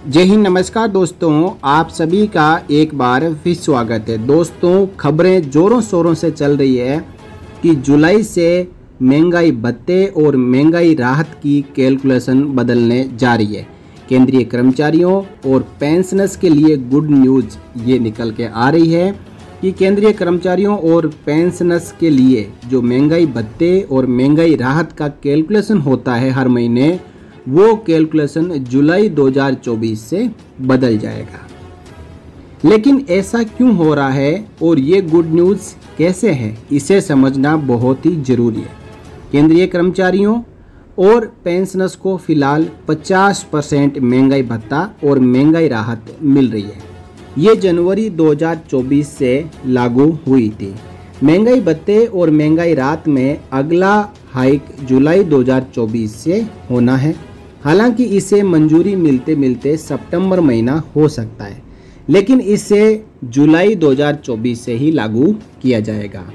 जय हिंद, नमस्कार दोस्तों, आप सभी का एक बार फिर स्वागत है। दोस्तों, खबरें जोरों शोरों से चल रही है कि जुलाई से महंगाई भत्ते और महंगाई राहत की कैलकुलेशन बदलने जा रही है। केंद्रीय कर्मचारियों और पेंशनर्स के लिए गुड न्यूज़ ये निकल के आ रही है कि केंद्रीय कर्मचारियों और पेंशनर्स के लिए जो महंगाई भत्ते और महंगाई राहत का कैलकुलेशन होता है हर महीने, वो कैलकुलेशन जुलाई 2024 से बदल जाएगा। लेकिन ऐसा क्यों हो रहा है और ये गुड न्यूज़ कैसे है, इसे समझना बहुत ही ज़रूरी है। केंद्रीय कर्मचारियों और पेंशनर्स को फिलहाल 50% महंगाई भत्ता और महंगाई राहत मिल रही है। ये जनवरी 2024 से लागू हुई थी। महंगाई भत्ते और महंगाई राहत में अगला हाइक जुलाई 2024 से होना है। हालांकि इसे मंजूरी मिलते मिलते सितंबर महीना हो सकता है, लेकिन इसे जुलाई 2024 से ही लागू किया जाएगा।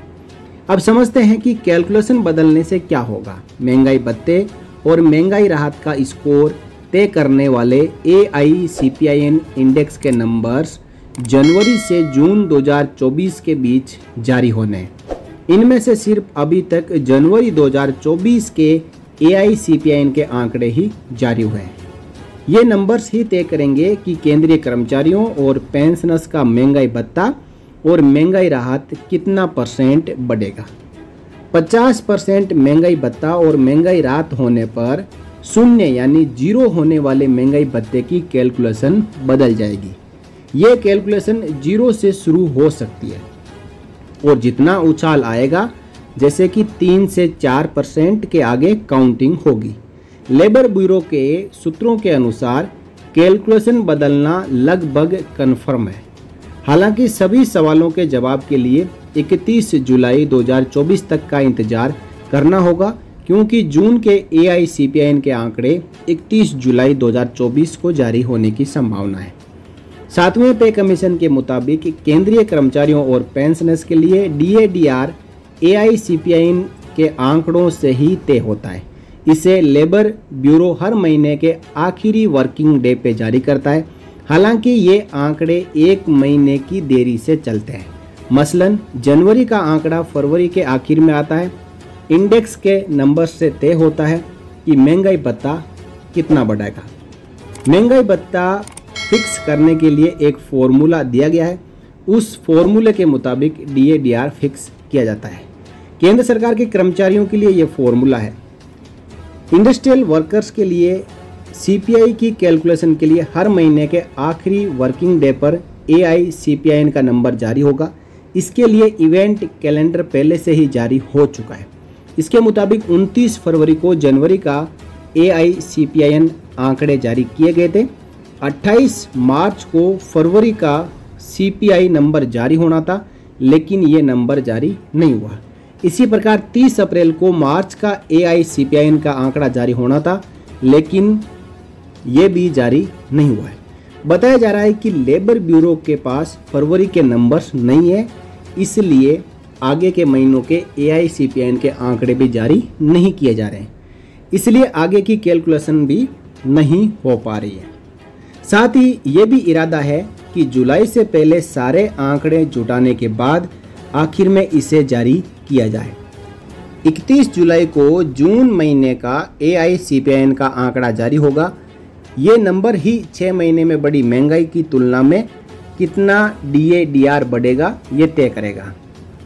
अब समझते हैं कि कैलकुलेशन बदलने से क्या होगा। महंगाई भत्ते और महंगाई राहत का स्कोर तय करने वाले AICPIN इंडेक्स के नंबर्स जनवरी से जून 2024 के बीच जारी होने हैं। इनमें से सिर्फ अभी तक जनवरी 2024 के AICPIN के आंकड़े ही जारी हुए हैं। ये नंबर्स ही तय करेंगे कि केंद्रीय कर्मचारियों और पेंशनर्स का महंगाई भत्ता और महंगाई राहत कितना % बढ़ेगा। 50% महंगाई भत्ता और महंगाई राहत होने पर शून्य यानी जीरो होने वाले महंगाई भत्ते की कैलकुलेशन बदल जाएगी। ये कैलकुलेशन जीरो से शुरू हो सकती है और जितना उछाल आएगा, जैसे कि 3 से 4% के आगे काउंटिंग होगी। लेबर ब्यूरो के सूत्रों के अनुसार कैलकुलेशन बदलना लगभग कन्फर्म है। हालांकि सभी सवालों के जवाब के लिए 31 जुलाई 2024 तक का इंतजार करना होगा, क्योंकि जून के AICPIN के आंकड़े 31 जुलाई 2024 को जारी होने की संभावना है। 7वें पे कमीशन के मुताबिक केंद्रीय कर्मचारियों और पेंशनर्स के लिए DADR AICPIN के आंकड़ों से ही तय होता है। इसे लेबर ब्यूरो हर महीने के आखिरी वर्किंग डे पे जारी करता है। हालांकि ये आंकड़े एक महीने की देरी से चलते हैं। मसलन जनवरी का आंकड़ा फरवरी के आखिर में आता है। इंडेक्स के नंबर से तय होता है कि महंगाई भत्ता कितना बढ़ेगा। महंगाई भत्ता फिक्स करने के लिए एक फॉर्मूला दिया गया है। उस फॉर्मूले के मुताबिक DADR फिक्स किया जाता है। केंद्र सरकार के कर्मचारियों के लिए यह फॉर्मूला है। इंडस्ट्रियल वर्कर्स के लिए CPI की कैलकुलेशन के लिए हर महीने के आखिरी वर्किंग डे पर AICPIN का नंबर जारी होगा। इसके लिए इवेंट कैलेंडर पहले से ही जारी हो चुका है। इसके मुताबिक 29 फरवरी को जनवरी का AICPIN आंकड़े जारी किए गए थे। 28 मार्च को फरवरी का CPI नंबर जारी होना था, लेकिन ये नंबर जारी नहीं हुआ। इसी प्रकार 30 अप्रैल को मार्च का AICPIN का आंकड़ा जारी होना था, लेकिन ये भी जारी नहीं हुआ है। बताया जा रहा है कि लेबर ब्यूरो के पास फरवरी के नंबर्स नहीं है, इसलिए आगे के महीनों के AICPIN के आंकड़े भी जारी नहीं किए जा रहे हैं। इसलिए आगे की कैलकुलेशन भी नहीं हो पा रही है। साथ ही ये भी इरादा है कि जुलाई से पहले सारे आंकड़े जुटाने के बाद आखिर में इसे जारी किया जाए। 31 जुलाई को जून महीने का AICPIN का आंकड़ा जारी होगा। ये नंबर ही 6 महीने में बढ़ी महंगाई की तुलना में कितना DADR बढ़ेगा, ये तय करेगा।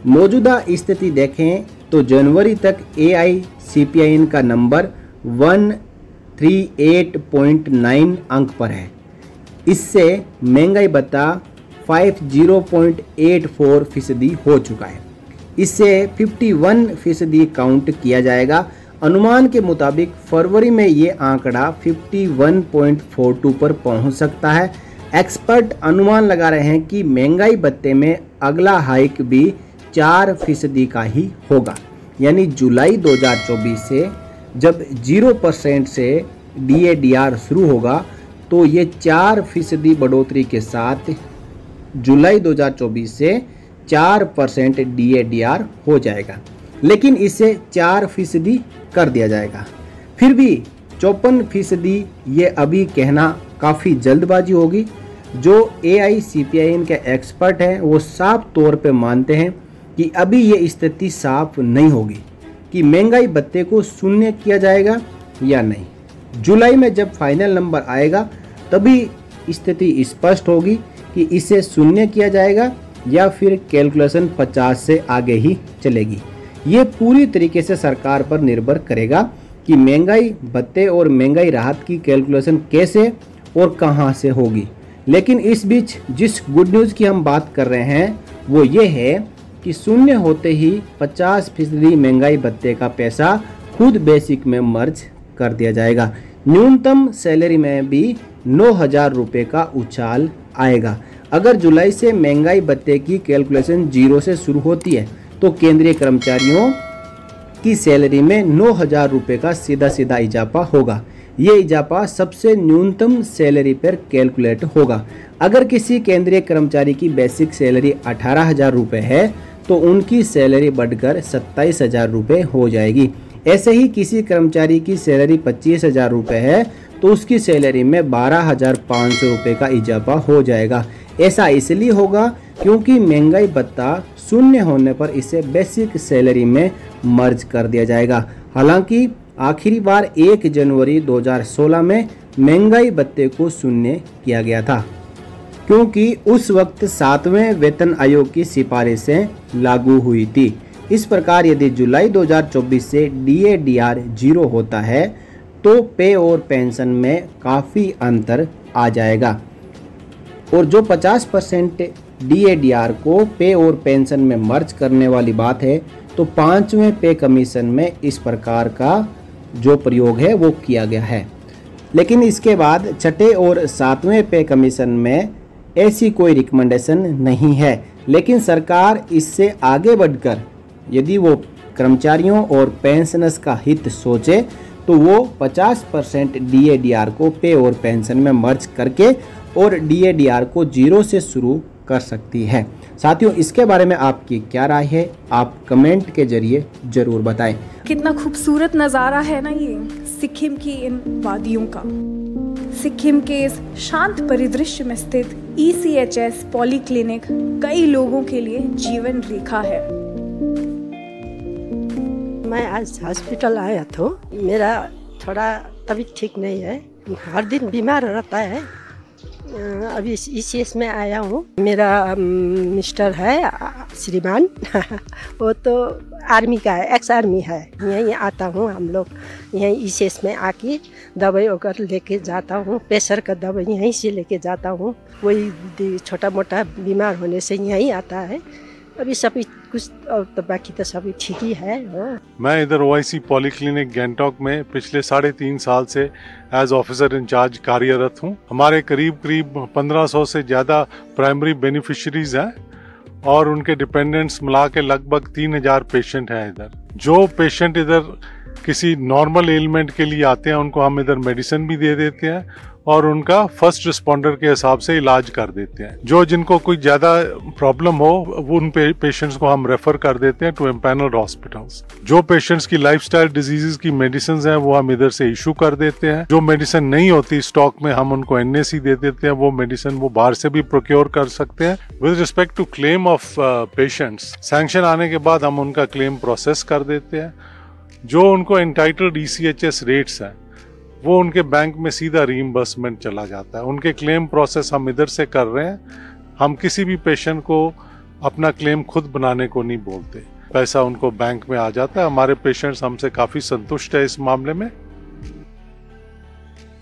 मौजूदा स्थिति देखें तो जनवरी तक AICPIN का नंबर 138.9 अंक पर है। इससे महंगाई भत्ता 50.84% हो चुका है। इससे 51% काउंट किया जाएगा। अनुमान के मुताबिक फरवरी में ये आंकड़ा 51.42 पर पहुंच सकता है। एक्सपर्ट अनुमान लगा रहे हैं कि महंगाई भत्ते में अगला हाइक भी 4% का ही होगा। यानी जुलाई 2024 से जब 0% से DADR शुरू होगा, तो ये 4% बढ़ोतरी के साथ जुलाई 2024 से 4% DADR हो जाएगा। लेकिन इसे 4% कर दिया जाएगा। फिर भी 54% ये अभी कहना काफ़ी जल्दबाजी होगी। जो AICPIN के एक्सपर्ट हैं वो साफ तौर पे मानते हैं कि अभी ये स्थिति साफ नहीं होगी कि महंगाई भत्ते को शून्य किया जाएगा या नहीं। जुलाई में जब फाइनल नंबर आएगा तभी स्थिति स्पष्ट होगी कि इसे शून्य किया जाएगा या फिर कैलकुलेशन 50 से आगे ही चलेगी। ये पूरी तरीके से सरकार पर निर्भर करेगा कि महंगाई भत्ते और महंगाई राहत की कैलकुलेशन कैसे और कहां से होगी। लेकिन इस बीच जिस गुड न्यूज़ की हम बात कर रहे हैं वो ये है कि शून्य होते ही 50% महंगाई भत्ते का पैसा खुद बेसिक में मर्ज कर दिया जाएगा। न्यूनतम सैलरी में भी 9,000 रुपये का उछाल आएगा। अगर जुलाई से महंगाई भत्ते की कैलकुलेशन 0 से शुरू होती है तो केंद्रीय कर्मचारियों की सैलरी में 9,000 रुपये का सीधा सीधा इजाफा होगा। ये इजाफा सबसे न्यूनतम सैलरी पर कैलकुलेट होगा। अगर किसी केंद्रीय कर्मचारी की बेसिक सैलरी 18,000 रुपये है तो उनकी सैलरी बढ़कर 27,000 रुपये हो जाएगी। ऐसे ही किसी कर्मचारी की सैलरी 25,000 रुपये है तो उसकी सैलरी में 12,500 रुपये का इजाफा हो जाएगा। ऐसा इसलिए होगा क्योंकि महंगाई भत्ता शून्य होने पर इसे बेसिक सैलरी में मर्ज कर दिया जाएगा। हालांकि आखिरी बार 1 जनवरी 2016 में महंगाई भत्ते को शून्य किया गया था क्योंकि उस वक्त 7वें वेतन आयोग की सिफारिशें लागू हुई थी। इस प्रकार यदि जुलाई 2024 से DADR 0 होता है तो पे और पेंशन में काफ़ी अंतर आ जाएगा और जो 50% DADR को पे और पेंशन में मर्ज करने वाली बात है तो 5वें पे कमीशन में इस प्रकार का जो प्रयोग है वो किया गया है। लेकिन इसके बाद 6ठे और 7वें पे कमीशन में ऐसी कोई रिकमेंडेशन नहीं है। लेकिन सरकार इससे आगे बढ़कर यदि वो कर्मचारियों और पेंशनर्स का हित सोचे तो वो 50% DADR को पे और पेंशन में मर्ज करके और DADR को 0 से शुरू कर सकती है। साथियों, इसके बारे में आपकी क्या राय है, आप कमेंट के जरिए जरूर बताएं। कितना खूबसूरत नज़ारा है ना ये सिक्किम की इन वादियों का। सिक्किम के इस शांत परिदृश्य में स्थित ECHS पॉलीक्लिनिक कई लोगों के लिए जीवन रेखा है। मैं आज हॉस्पिटल आया था। मेरा थोड़ा तबीयत ठीक नहीं है, हर दिन बीमार रहता है। अभी ECS में आया हूँ। मेरा मिस्टर है श्रीमान वो तो आर्मी का है, एक्स आर्मी है। यहीं आता हूँ, हम लोग यहीं ECS में आके दवाई वगैरह लेके जाता हूँ। प्रेशर का दवाई यहीं से लेके जाता हूँ। वही छोटा मोटा बीमार होने से यहीं आता है। अभी सभी कुछ और तो बाकी तो सभी ठीक ही है। मैं इधर OIC पॉलीक्लिनिक गैंगटॉक में पिछले 3.5 साल से एज ऑफिसर इंचार्ज कार्यरत हूँ। हमारे करीब 1500 से ज़्यादा प्राइमरी बेनिफिशरीज हैं और उनके डिपेंडेंट्स मिला के लगभग 3000 पेशेंट हैं इधर। जो पेशेंट इधर किसी नॉर्मल एलिमेंट के लिए आते हैं उनको हम इधर मेडिसिन भी दे देते हैं और उनका फर्स्ट रिस्पॉन्डर के हिसाब से इलाज कर देते हैं। जो जिनको कोई ज़्यादा प्रॉब्लम हो वो उन पेशेंट्स को हम रेफर कर देते हैं टू एम्पैनल्ड हॉस्पिटल्स। जो पेशेंट्स की लाइफस्टाइल डिजीजेस की मेडिसिन हैं वो हम इधर से इशू कर देते हैं। जो मेडिसिन नहीं होती स्टॉक में हम उनको NAC दे देते हैं। वो मेडिसिन वो बाहर से भी प्रोक्योर कर सकते हैं। With respect to claim of patients, sanction आने के बाद हम उनका क्लेम प्रोसेस कर देते हैं। जो उनको एंटाइटल्ड ECHS रेट्स हैं वो उनके बैंक में सीधा रीइंबर्समेंट चला जाता है। उनके क्लेम प्रोसेस हम इधर से कर रहे हैं। हम किसी भी पेशेंट को अपना क्लेम खुद बनाने को नहीं बोलते, पैसा उनको बैंक में आ जाता है। हमारे पेशेंट्स हमसे काफ़ी संतुष्ट है इस मामले में।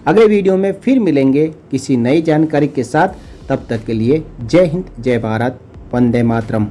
अगले वीडियो में फिर मिलेंगे किसी नई जानकारी के साथ। तब तक के लिए जय हिंद, जय भारत, वंदे मातरम।